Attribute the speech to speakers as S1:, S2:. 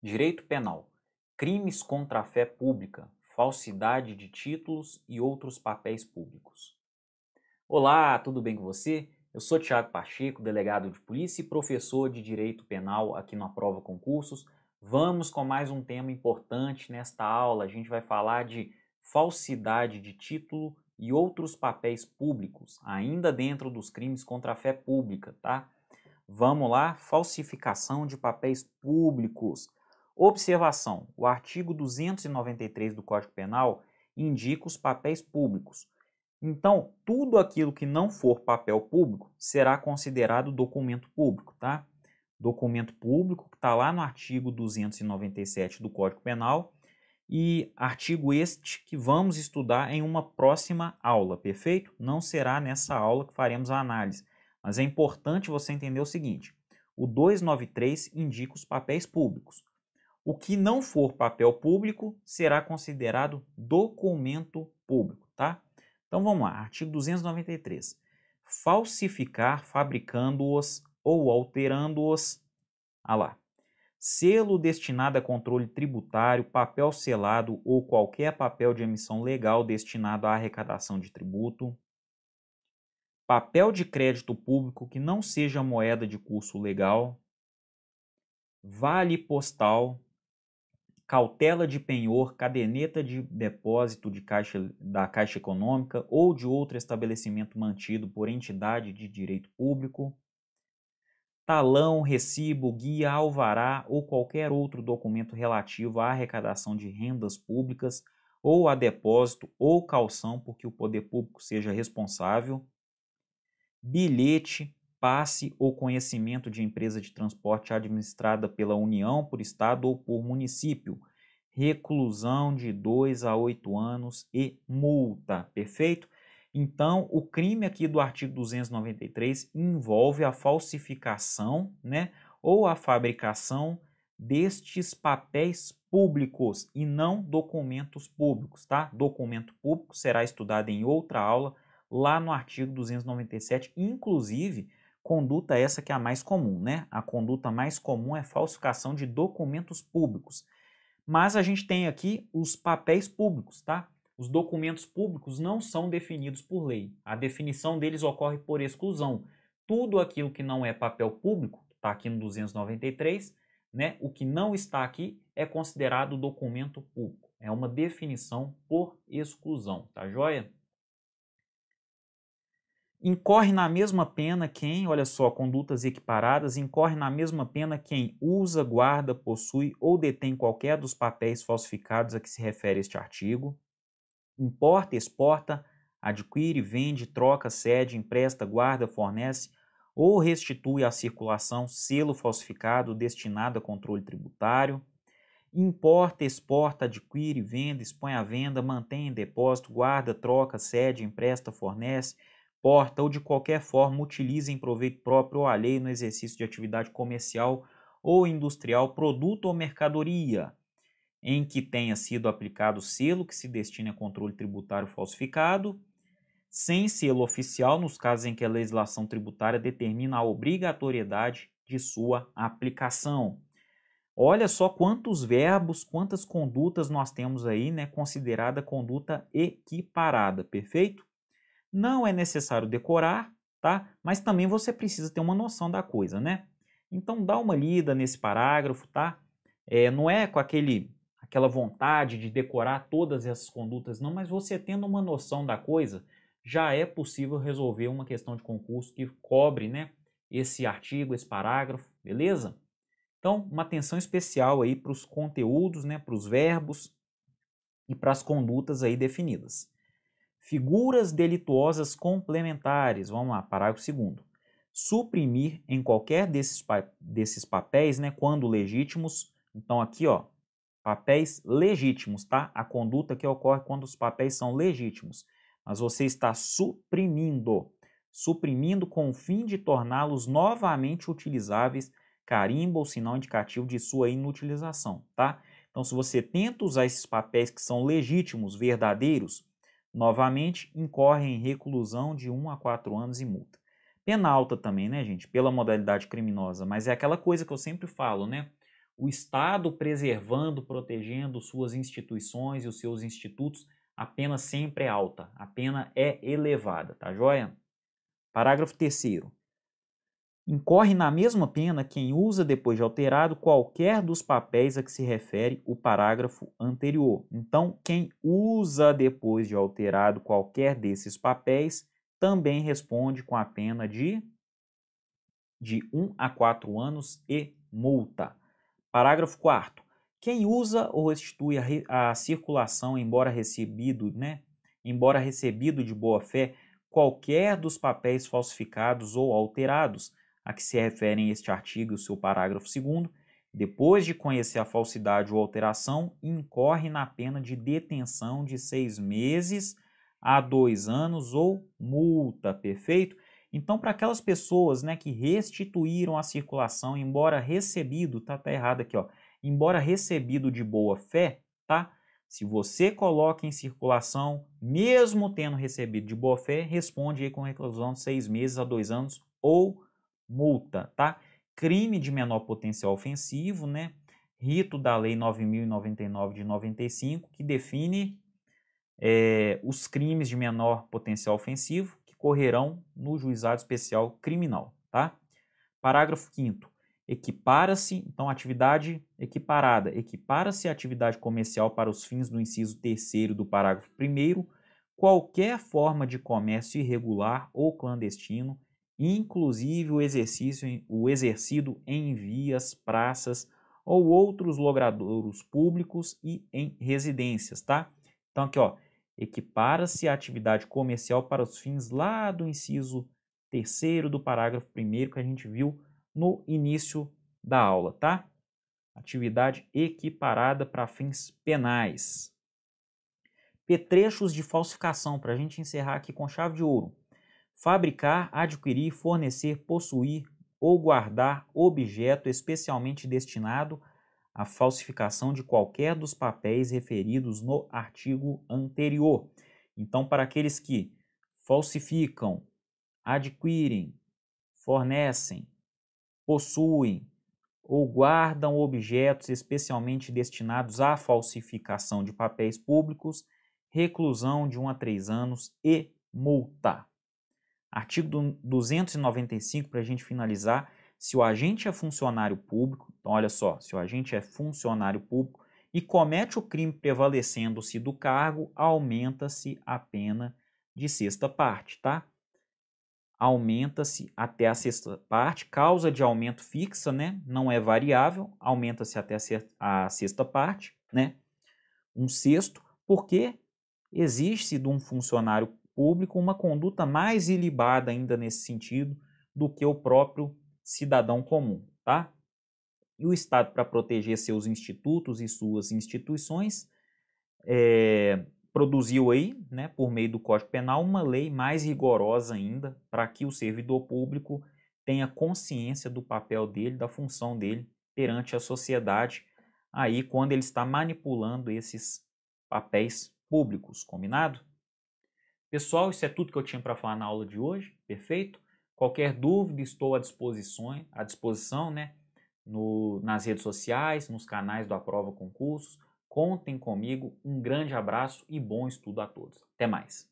S1: Direito penal, crimes contra a fé pública, falsidade de títulos e outros papéis públicos. Olá, tudo bem com você? Eu sou Tiago Pacheco, delegado de polícia e professor de Direito Penal aqui na Prova Concursos. Vamos com mais um tema importante nesta aula. A gente vai falar de falsidade de título e outros papéis públicos, ainda dentro dos crimes contra a fé pública, tá? Vamos lá, falsificação de papéis públicos. Observação: o artigo 293 do Código Penal indica os papéis públicos. Então, tudo aquilo que não for papel público será considerado documento público, tá? Documento público que está lá no artigo 297 do Código Penal e artigo este que vamos estudar em uma próxima aula, perfeito? Não será nessa aula que faremos a análise, mas é importante você entender o seguinte: o 293 indica os papéis públicos. O que não for papel público será considerado documento público, tá? Então vamos lá, artigo 293. Falsificar fabricando-os ou alterando-os. Selo destinado a controle tributário, papel selado ou qualquer papel de emissão legal destinado à arrecadação de tributo. Papel de crédito público que não seja moeda de curso legal. Vale postal, cautela de penhor, caderneta de depósito da Caixa Econômica ou de outro estabelecimento mantido por entidade de direito público, talão, recibo, guia, alvará ou qualquer outro documento relativo à arrecadação de rendas públicas ou a depósito ou calção por que o poder público seja responsável, bilhete, passe ou conhecimento de empresa de transporte administrada pela União, por Estado ou por município, reclusão de 2 a 8 anos e multa, perfeito? Então, o crime aqui do artigo 293 envolve a falsificação, né, ou a fabricação destes papéis públicos e não documentos públicos, tá? Documento público será estudado em outra aula, lá no artigo 297, inclusive, conduta essa que é a mais comum, né? A conduta mais comum é falsificação de documentos públicos. Mas a gente tem aqui os papéis públicos, tá? Os documentos públicos não são definidos por lei. A definição deles ocorre por exclusão. Tudo aquilo que não é papel público, está aqui no 293, né? O que não está aqui é considerado documento público. É uma definição por exclusão, tá joia? Incorre na mesma pena quem, olha só, condutas equiparadas, incorre na mesma pena quem usa, guarda, possui ou detém qualquer dos papéis falsificados a que se refere este artigo, importa, exporta, adquire, vende, troca, cede, empresta, guarda, fornece ou restitui à circulação selo falsificado destinado a controle tributário, importa, exporta, adquire, vende, expõe à venda, mantém em depósito, guarda, troca, cede, empresta, fornece, porta ou de qualquer forma utiliza em proveito próprio ou alheio no exercício de atividade comercial ou industrial, produto ou mercadoria, em que tenha sido aplicado selo que se destine a controle tributário falsificado, sem selo oficial, nos casos em que a legislação tributária determina a obrigatoriedade de sua aplicação. Olha só quantos verbos, quantas condutas nós temos aí, né, considerada conduta equiparada, perfeito? Não é necessário decorar, tá? Mas também você precisa ter uma noção da coisa, né? Então dá uma lida nesse parágrafo, tá? Não é com aquela vontade de decorar todas essas condutas, não, mas você tendo uma noção da coisa, já é possível resolver uma questão de concurso que cobre, né, esse artigo, esse parágrafo, beleza? Então, uma atenção especial aí para os conteúdos, né, para os verbos e para as condutas aí definidas. Figuras delituosas complementares. Vamos lá, parágrafo 2º. Suprimir em qualquer desses papéis, né, quando legítimos. Então aqui, ó, papéis legítimos, tá? A conduta que ocorre quando os papéis são legítimos. Mas você está suprimindo com o fim de torná-los novamente utilizáveis, carimbo ou sinal indicativo de sua inutilização, tá? Então, se você tenta usar esses papéis que são legítimos, verdadeiros, novamente incorre em reclusão de 1 a 4 anos e multa. Pena alta também, né, gente? Pela modalidade criminosa, mas é aquela coisa que eu sempre falo, né? o Estado preservando, protegendo suas instituições e os seus institutos, a pena sempre é alta, a pena é elevada, tá joia? Parágrafo 3º. Incorre na mesma pena quem usa depois de alterado qualquer dos papéis a que se refere o parágrafo anterior. Então, quem usa depois de alterado qualquer desses papéis também responde com a pena de 1 a 4 anos e multa. Parágrafo 4º. Quem usa ou restitui a circulação, embora recebido de boa fé, qualquer dos papéis falsificados ou alterados a que se referem este artigo e o seu parágrafo 2º, depois de conhecer a falsidade ou alteração, incorre na pena de detenção de 6 meses a 2 anos ou multa, perfeito? Então, para aquelas pessoas, né, que restituíram a circulação, embora recebido, tá errado aqui, ó, embora recebido de boa fé, tá? Se você coloca em circulação, mesmo tendo recebido de boa fé, responde aí com reclusão de 6 meses a 2 anos ou multa, tá? Crime de menor potencial ofensivo, né? Rito da Lei 9.099 de 95, que define os crimes de menor potencial ofensivo que correrão no Juizado Especial Criminal, tá? Parágrafo 5º. Equipara-se, então, atividade equiparada. Equipara-se a atividade comercial para os fins do inciso 3º do parágrafo 1º, qualquer forma de comércio irregular ou clandestino, inclusive o exercido em vias, praças ou outros logradouros públicos e em residências, tá? Então, aqui, ó, equipara-se a atividade comercial para os fins lá do inciso 3º do parágrafo 1º que a gente viu no início da aula, tá? Atividade equiparada para fins penais. Petrechos de falsificação, para a gente encerrar aqui com chave de ouro. Fabricar, adquirir, fornecer, possuir ou guardar objeto especialmente destinado à falsificação de qualquer dos papéis referidos no artigo anterior. Então, para aqueles que falsificam, adquirem, fornecem, possuem ou guardam objetos especialmente destinados à falsificação de papéis públicos, reclusão de 1 a 3 anos e multa. Artigo 295, para a gente finalizar, se o agente é funcionário público, então olha só, se o agente é funcionário público e comete o crime prevalecendo-se do cargo, aumenta-se a pena de sexta parte, tá? Aumenta-se até a sexta parte, causa de aumento fixa, né? Não é variável, aumenta-se até a sexta parte, né? Um sexto, porque existe de um funcionário público uma conduta mais ilibada ainda nesse sentido do que o próprio cidadão comum, tá? E o Estado, para proteger seus institutos e suas instituições, produziu aí, né, por meio do Código Penal, uma lei mais rigorosa ainda para que o servidor público tenha consciência do papel dele, da função dele perante a sociedade, aí quando ele está manipulando esses papéis públicos, combinado? Pessoal, isso é tudo que eu tinha para falar na aula de hoje, perfeito? Qualquer dúvida, estou à disposição, né, nas redes sociais, nos canais do Aprova Concursos. Contem comigo, um grande abraço e bom estudo a todos. Até mais!